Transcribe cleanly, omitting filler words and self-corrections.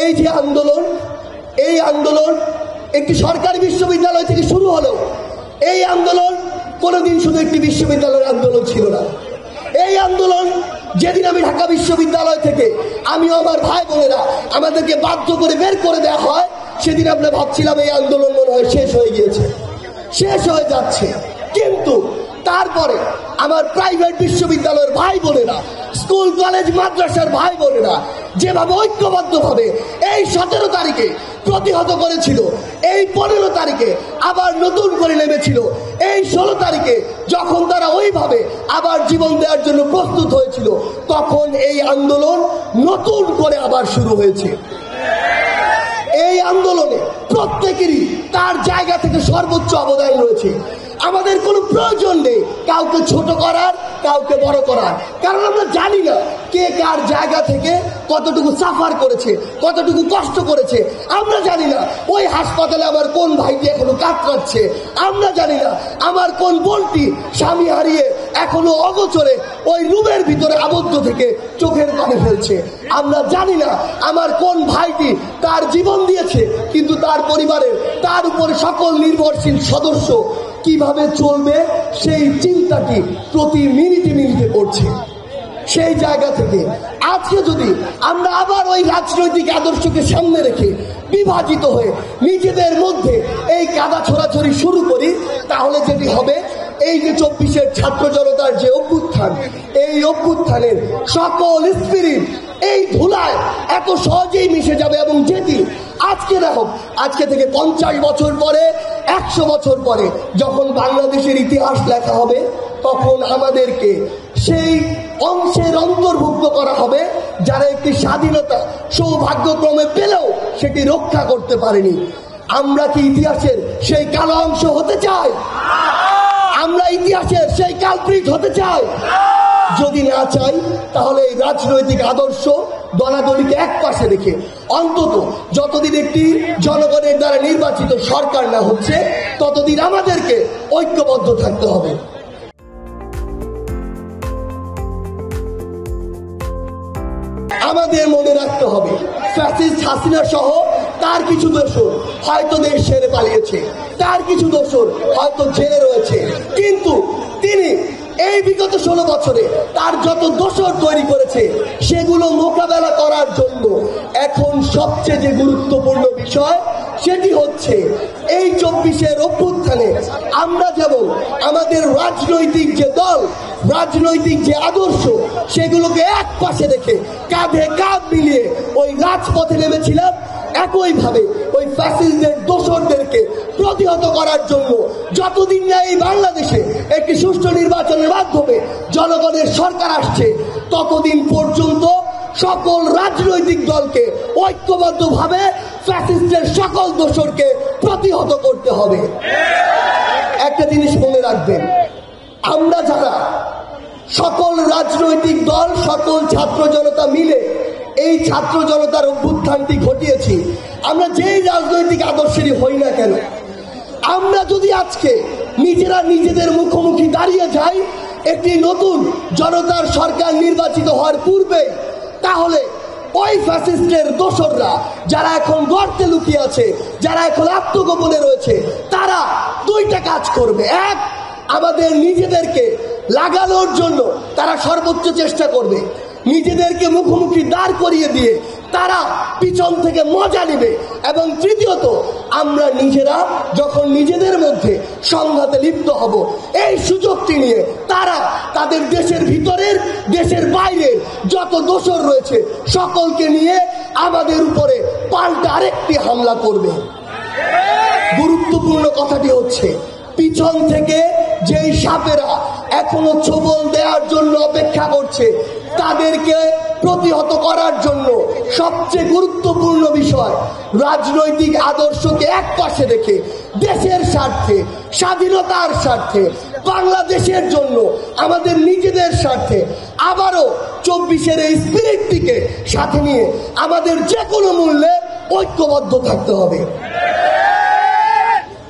এই যে আন্দোলন, এই আন্দোলন একটি সরকারি বিশ্ববিদ্যালয় থেকে শুরু হলো। এই আন্দোলন কোনোদিন শুধু একটি বিশ্ববিদ্যালয়ের আন্দোলন ছিল না। এই আন্দোলন যেদিন আমি ঢাকা বিশ্ববিদ্যালয় থেকে আমি আমার ভাই বোনেরা আমাদেরকে বাধ্য করে বের করে দেওয়া হয়, সেদিন আমরা ভাবছিলাম এই আন্দোলন মনে হয় শেষ হয়ে গিয়েছে, শেষ হয়ে যাচ্ছে। কিন্তু তারপরে আমার প্রাইভেট বিশ্ববিদ্যালয়ের ভাই বোনেরা, স্কুল কলেজ মাদ্রাসার ভাই বোনেরা যেভাবে ঐক্যবদ্ধভাবে এই 17 তারিখে প্রতিহত করেছিল, এই 15 তারিখে আবার নতুন করে নেমেছিল, এই 16 তারিখে যখন তারা ওইভাবে আবার জীবন দেওয়ার জন্য প্রস্তুত হয়েছিল, তখন এই আন্দোলন নতুন করে আবার শুরু হয়েছে। এই আন্দোলনে প্রত্যেকেরই তার জায়গা থেকে সর্বোচ্চ অবদান রয়েছে। আমাদের কোনো প্রয়োজন নেই কাউকে ছোট করার, কাউকে বড় করার, কারণ আমরা জানি না কে কার জায়গা থেকে কতটুকু সাফার করেছে, কতটুকু কষ্ট করেছে। আমরা জানি না ওই হাসপাতালে আমার কোন ভাইটি এখনো কাতরাচ্ছে, আমরা জানি না আমার কোন বোনটি স্বামী হারিয়ে এখনো অগোচরে ওই রুমের ভিতরে আবদ্ধ থেকে চোখের পানি ফেলছে, আমরা জানি না আমার কোন ভাইটি তার জীবন দিয়েছে কিন্তু তার পরিবারের তার উপরে সকল নির্ভরশীল সদস্য কিভাবে চলবে সেই চিন্তাটি প্রতি মিনিটে মিনিটে করছে। সেই জায়গা থেকে আজকে যদি আমরা আবার ওই রাজনৈতিক আদর্শকে সামনে রেখে বিভাজিত হয়ে নিজেদের মধ্যে এই কাদা ছোড়াছড়ি শুরু করি, তাহলে যেটি হবে, এই যে 24-এর ছাত্র জনতার যে অভ্যুত্থান, এই অভ্যুত্থানের সকল স্পিরিট এই ধুলায় এত সহজেই মিশে যাবে। এবং যেটি আজকে দেখো, আজকে থেকে 50 বছর পরে, 100 বছর পরে যখন বাংলাদেশের ইতিহাস লেখা হবে, তখন আমাদেরকে সেই অংশের অন্তর্ভুক্ত করা হবে যারা একটি স্বাধীনতা সৌভাগ্যক্রমে পেলেও সেটি রক্ষা করতে পারেনি। আমরা কি ইতিহাসের সেই কালো অংশ হতে চাই? আমরা ইতিহাসের সেই কালপ্রিট হতে চাই? যদি না চাই, তাহলে এই রাজনৈতিক আদর্শ দলাদলিকে এক পাশে রেখে অন্তত যতদিন একটি জনগণের দ্বারা নির্বাচিত সরকার না হচ্ছে, ততদিন আমাদেরকে ঐক্যবদ্ধ থাকতে হবে। আমাদের মনে রাখতে হবে, ফ্যাসিস্ট হাসিনা সহ তার কিছু দোসর হয়তো দেশ ছেড়ে পালিয়েছে, তার কিছু দোসর হয়তো জেলে রয়েছে, কিন্তু তিনি এই বিগত 16 বছরে তার যত দোসর তৈরি করেছে সেগুলো মোকাবেলা করার জন্য এখন সবচেয়ে যে গুরুত্বপূর্ণ বিষয়, সেটি হচ্ছে এই 24-এর অভ্যুত্থানে আমরা যেমন আমাদের রাজনৈতিক যে দল, রাজনৈতিক যে আদর্শ, সেগুলোকে এক পাশে রেখে কাঁধে কাঁধ মিলিয়ে ওই রাজপথে নেমেছিলাম, একইভাবে ওই ফ্যাসিস্টদের দোসরদেরকে প্রতিহত করার জন্য যতদিন না এই বাংলাদেশে একটি সুষ্ঠু নির্বাচনের মাধ্যমে জনগণের সরকার আসছে, ততদিন পর্যন্ত সকল রাজনৈতিক দলকে ঐক্যবদ্ধভাবে ফ্যাসিস্টের সকল দোসরকে প্রতিহত করতে হবে। একটা জিনিস মনে রাখবেন, আমরা যারা সকল রাজনৈতিক দল, সকল ছাত্র জনতা মিলে এই ছাত্র জনতার অভ্যুত্থানটি ঘটিয়েছি, আমরা যেই রাজনৈতিক আদর্শেরই হই না কেন, আমরা যদি আজকে নিজেরা নিজেদের মুখোমুখি দাঁড়িয়ে যাই একটি নতুন জনতার সরকার নির্বাচিত হওয়ার পূর্বে, তাহলে ওই ফ্যাসিস্টের দোসররা যারা এখন গর্তে লুকিয়ে আছে, যারা এখন আত্মগোপনে রয়েছে, তারা দুইটা কাজ করবে। এক, আমাদের নিজেদেরকে লাগানোর জন্য তারা সর্বোচ্চ চেষ্টা করবে, নিজেদেরকে মুখোমুখি দাঁড় করিয়ে দিয়ে তারা পিছন থেকে মজা নেবে। এবং তৃতীয়ত, আমরা নিজেরা যখন নিজেদের মধ্যে সংঘাতে লিপ্ত হব, এই সুযোগটি নিয়ে তারা তাদের দেশের ভিতরের, দেশের বাইরের যত দোসর রয়েছে সকলকে নিয়ে আমাদের উপরে পাল্টা আরেকটি হামলা করবে। গুরুত্বপূর্ণ কথাটি হচ্ছে, পিছন থেকে যেই সাপেরা এখনো ছোবল দেওয়ার জন্য অপেক্ষা করছে, তাদেরকে প্রতিহত করার জন্য সবচেয়ে গুরুত্বপূর্ণ বিষয়, রাজনৈতিক আদর্শকে এক পাশে রেখে দেশের স্বার্থে, স্বাধীনতার স্বার্থে, বাংলাদেশের জন্য, আমাদের নিজেদের স্বার্থে আবারও 24-এর এই স্পিরিটটিকে সাথে নিয়ে আমাদের যে কোনো মূল্যে ঐক্যবদ্ধ থাকতে হবে।